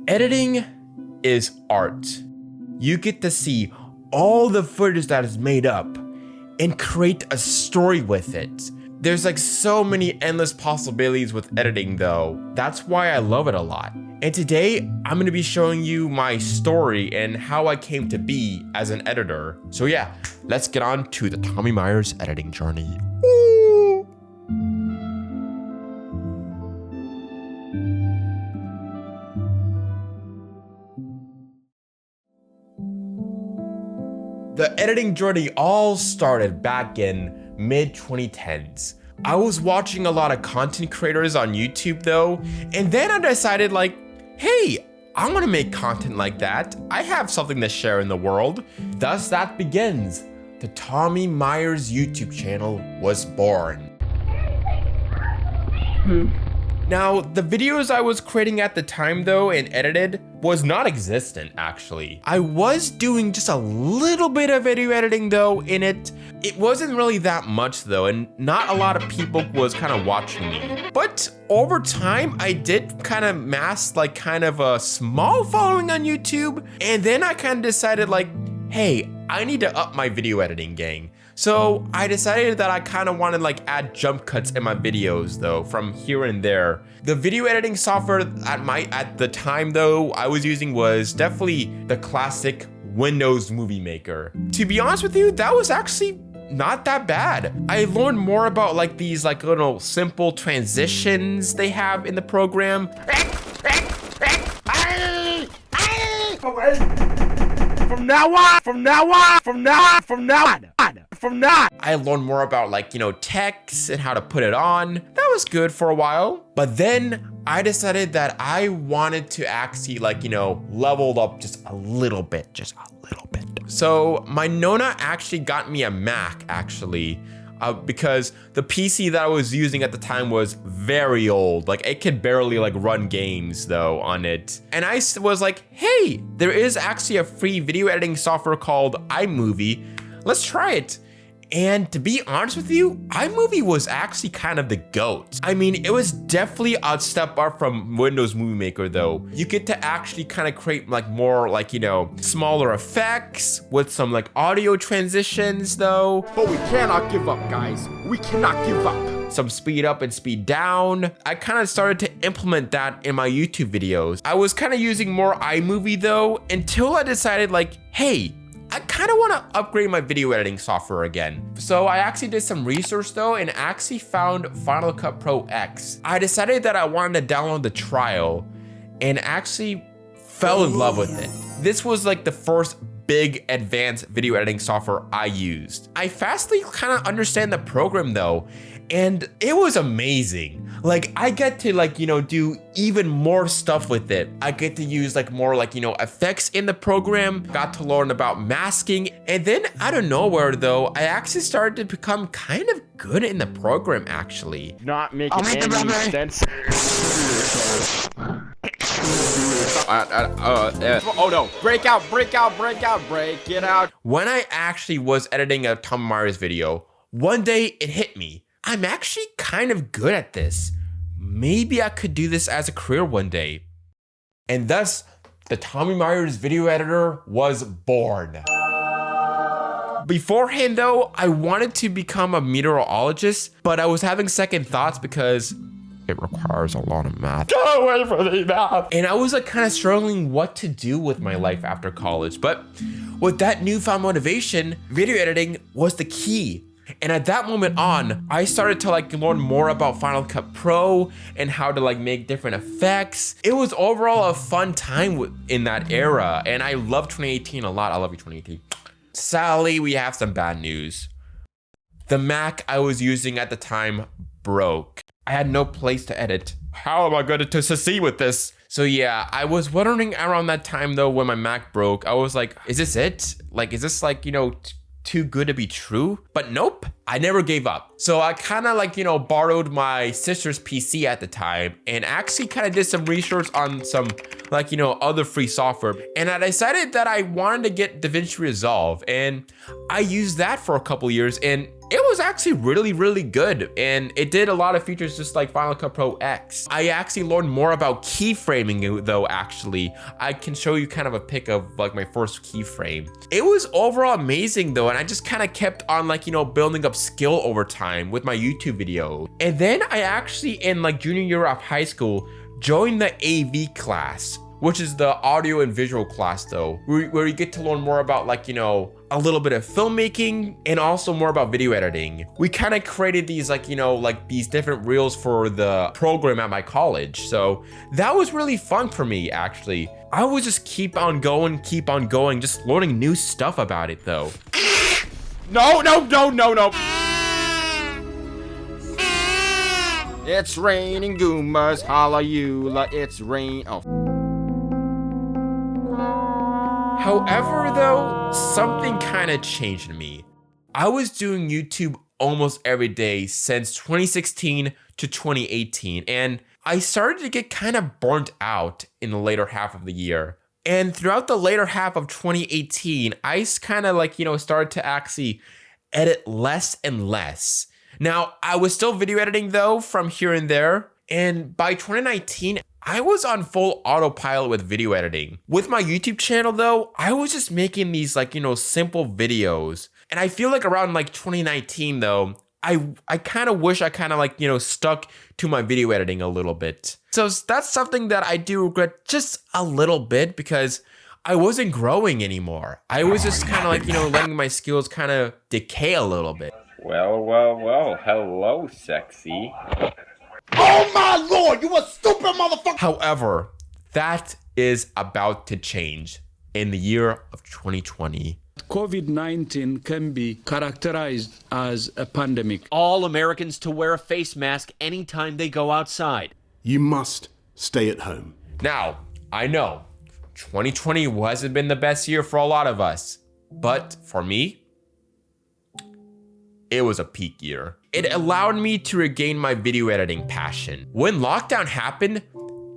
Editing is art. You get to see all the footage that is made up and create a story with it. There's like so many endless possibilities with editing though. That's why I love it a lot. And today I'm gonna be showing you my story and how I came to be as an editor. So yeah, let's get on to the Tommy Myers editing journey. Woo! The editing journey all started back in mid-2010s. I was watching a lot of content creators on YouTube though, and then I decided like, hey, I want to make content like that. I have something to share in the world. Thus that begins. The Tommy Myers YouTube channel was born. Now, the videos I was creating at the time though and edited was not existent actually. I was doing just a little bit of video editing though in it. It wasn't really that much though, and not a lot of people was kind of watching me. But over time, I did kind of mass like kind of a small following on YouTube. And then I kind of decided like, hey, I need to up my video editing game. So I decided that I kind of want to like add jump cuts in my videos though from here and there. The video editing software at the time though I was using was definitely the classic Windows Movie Maker. To be honest with you, that was actually not that bad. I learned more about like these like little simple transitions they have in the program. From now on. I learned more about like, text and how to put it on. That was good for a while. But then I decided that I wanted to actually like, leveled up just a little bit. So my Nona actually got me a Mac actually. Because the PC that I was using at the time was very old. Like it could barely like run games though on it. And I was like, hey, there is actually a free video editing software called iMovie. Let's try it. And to be honest with you, iMovie was actually kind of the GOAT. I mean, it was definitely a step up from Windows Movie Maker though. You get to actually kind of create like more like, smaller effects with some like audio transitions though. But we cannot give up, guys. We cannot give up. Some speed up and speed down. I kind of started to implement that in my YouTube videos. I was kind of using more iMovie though, until I decided like, hey, I kind of want to upgrade my video editing software again. So I actually did some research though and actually found Final Cut Pro X. I decided that I wanted to download the trial and actually fell in love with it. This was like the first big advanced video editing software I used. I fastly kind of understand the program though, and it was amazing. Like I get to like, do even more stuff with it. I get to use like more like, effects in the program, got to learn about masking. And then out of nowhere though, I actually started to become kind of good in the program actually. Not making any sense. Oh no, break it out. When I actually was editing a Tommy Myers video, one day it hit me. I'm actually kind of good at this. Maybe I could do this as a career one day. And thus, the Tommy Myers video editor was born. Beforehand though, I wanted to become a meteorologist, but I was having second thoughts because it requires a lot of math. Go away from the math. And I was like kind of struggling what to do with my life after college. But with that newfound motivation, video editing was the key. And at that moment on, I started to like learn more about Final Cut Pro and how to like make different effects. It was overall a fun time in that era. And I love 2018 a lot. I love you, 2018. Sadly, we have some bad news. The Mac I was using at the time broke. I had no place to edit. How am I going to succeed with this? So yeah, I was wondering around that time though when my Mac broke, I was like, is this it? Like, is this like, too good to be true? But nope, I never gave up. So I kind of like, borrowed my sister's PC at the time and actually kind of did some research on some like, other free software. And I decided that I wanted to get DaVinci Resolve, and I used that for a couple years, and it was actually really, really good. And it did a lot of features just like Final Cut Pro X. I actually learned more about keyframing though, actually. I can show you kind of a pic of like my first keyframe. It was overall amazing though. And I just kind of kept on like, you know, building up skill over time with my YouTube video. And then I actually in like junior year of high school, joined the AV class, which is the audio and visual class though, where you get to learn more about like, you know, a little bit of filmmaking and also more about video editing. We kind of created these like, you know, like these different reels for the program at my college. So that was really fun for me, actually. I would just keep on going, just learning new stuff about it though. No. It's raining Goombas, hallelujah, it's rain. Oh. However, though, something kind of changed in me. I was doing YouTube almost every day since 2016 to 2018, and I started to get kind of burnt out in the later half of the year. And throughout the later half of 2018, I kind of like, you know, started to actually edit less and less. Now, I was still video editing though from here and there. And by 2019, I was on full autopilot with video editing. With my YouTube channel though, I was just making these like, you know, simple videos. And I feel like around like 2019 though, I kind of wish I kind of like, you know, stuck to my video editing a little bit. So that's something that I do regret just a little bit because I wasn't growing anymore. I was just kind of like, you know, letting my skills kind of decay a little bit. Well, hello, sexy. Oh my lord, you a stupid motherfucker! However, that is about to change in the year of 2020. COVID-19 can be characterized as a pandemic. All Americans to wear a face mask anytime they go outside. You must stay at home. Now, I know 2020 hasn't been the best year for a lot of us, but for me, it was a peak year. It allowed me to regain my video editing passion. When lockdown happened,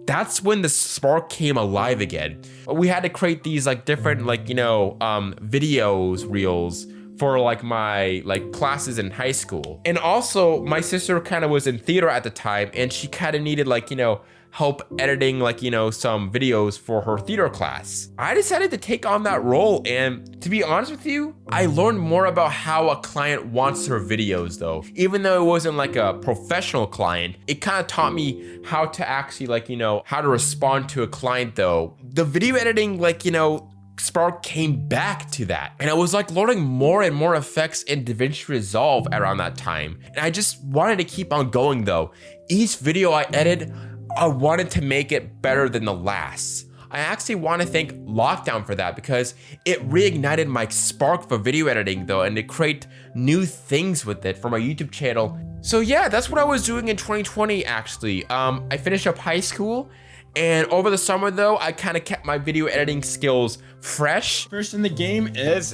that's when the spark came alive again. We had to create these like different like, you know, videos, reels for like my like classes in high school. And also my sister kind of was in theater at the time and she kind of needed like, you know, help editing like, you know, some videos for her theater class. I decided to take on that role, and to be honest with you, I learned more about how a client wants her videos though. Even though it wasn't like a professional client, it kind of taught me how to actually like, you know, how to respond to a client though. The video editing like, you know, spark came back to that. And I was like learning more and more effects in DaVinci Resolve around that time. And I just wanted to keep on going though. Each video I edited, I wanted to make it better than the last. I actually want to thank lockdown for that because it reignited my spark for video editing though, and to create new things with it for my YouTube channel. So yeah, that's what I was doing in 2020 actually. I finished up high school, and over the summer though, I kind of kept my video editing skills fresh. First in the game is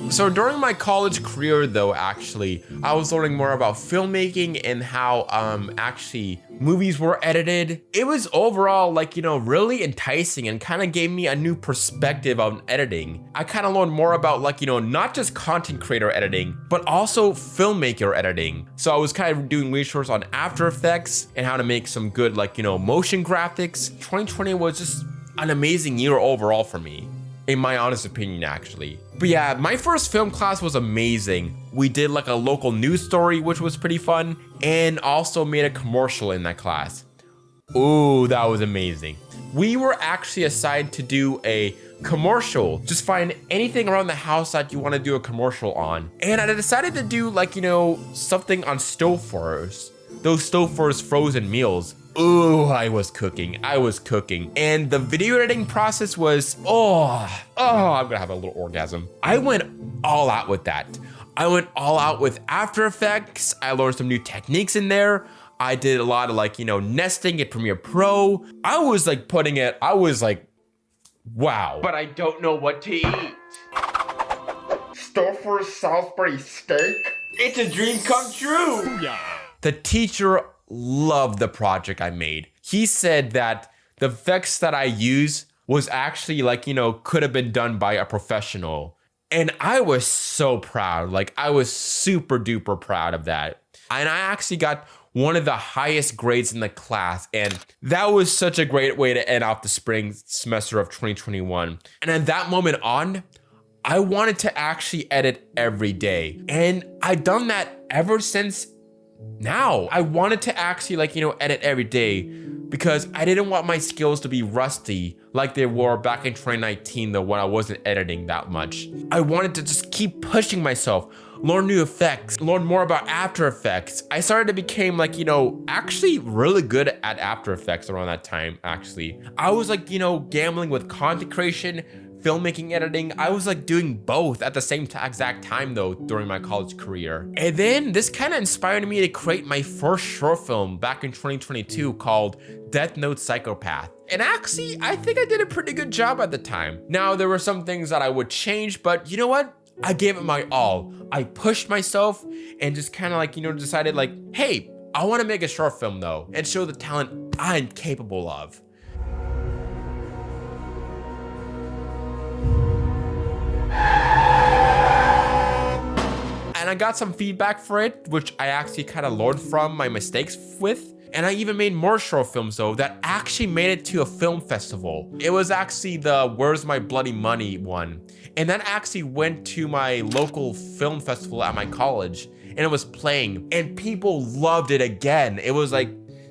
So during my college career though, actually, I was learning more about filmmaking and how actually movies were edited. It was overall like, you know, really enticing and kind of gave me a new perspective on editing. I kind of learned more about like, you know, not just content creator editing, but also filmmaker editing. So I was kind of doing research on After Effects and how to make some good like, you know, motion graphics. 2020 was just an amazing year overall for me, in my honest opinion, actually. But yeah, my first film class was amazing. We did like a local news story, which was pretty fun, and also made a commercial in that class. Ooh, that was amazing. We were actually assigned to do a commercial. Just find anything around the house that you want to do a commercial on. And I decided to do like, you know, something on Stouffer's. Those Stouffer's frozen meals. Ooh, I was cooking. And the video editing process was, I'm gonna have a little orgasm. I went all out with that. I went all out with After Effects. I learned some new techniques in there. I did a lot of like, you know, nesting at Premiere Pro. I was like, wow. But I don't know what to eat. Stouffer's Salisbury steak? It's a dream come true. Yeah. The teacher loved the project I made. He said that The effects that I use was actually like, could have been done by a professional. And I was so proud. Like, I was super duper proud of that. And I actually got one of the highest grades in the class. And that was such a great way to end off the spring semester of 2021. And at that moment on, I wanted to actually edit every day. And I've done that ever since now. I wanted to actually edit every day because I didn't want my skills to be rusty like they were back in 2019 though, when I wasn't editing that much. I wanted to just keep pushing myself, learn new effects, learn more about After Effects. I started to become actually really good at After Effects around that time, actually. I was gambling with content creation, filmmaking, editing. I was doing both at the same exact time though during my college career. And then this kind of inspired me to create my first short film back in 2022 called Death Note Psychopath. And actually, I think I did a pretty good job at the time. Now, there were some things that I would change, but you know what? I gave it my all. I pushed myself and just kind of decided hey, I want to make a short film though and show the talent I'm capable of. And I got some feedback for it, which I actually kind of learned from my mistakes with. And I even made more short films though that actually made it to a film festival. It was actually the Where's My Bloody Money one. And that actually went to my local film festival at my college and it was playing and people loved it again. It was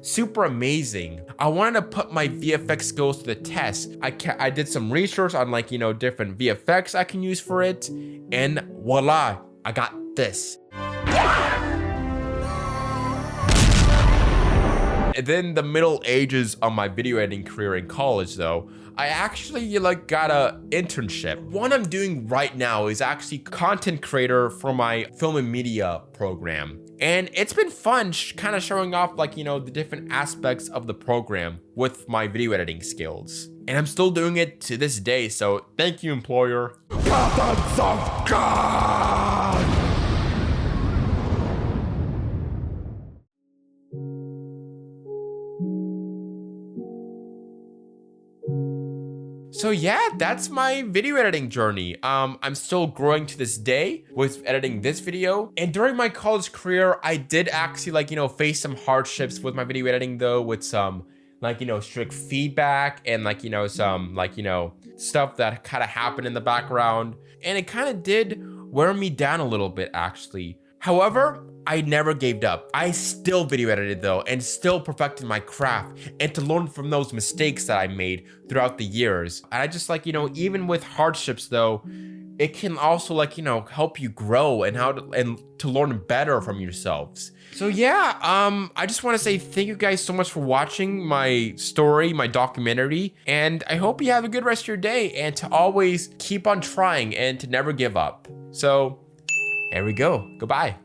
super amazing. I wanted to put my VFX skills to the test. I did some research on different VFX I can use for it. And voila, I got this. And then the middle ages of my video editing career in college though, I actually got a internship. One I'm doing right now is actually content creator for my film and media program. And it's been fun kind of showing off the different aspects of the program with my video editing skills. And I'm still doing it to this day, so thank you, employer. Weapons of God! So yeah, that's my video editing journey. I'm still growing to this day with editing this video. And during my college career, I did actually face some hardships with my video editing though, with some strict feedback and some stuff that kind of happened in the background. And it kind of did wear me down a little bit actually. However, I never gave up. I still video edited though and still perfected my craft and to learn from those mistakes that I made throughout the years. And I just even with hardships though, it can also help you grow and to learn better from yourselves. So yeah, I just want to say thank you guys so much for watching my story, my documentary, and I hope you have a good rest of your day and to always keep on trying and to never give up. So there we go. Goodbye.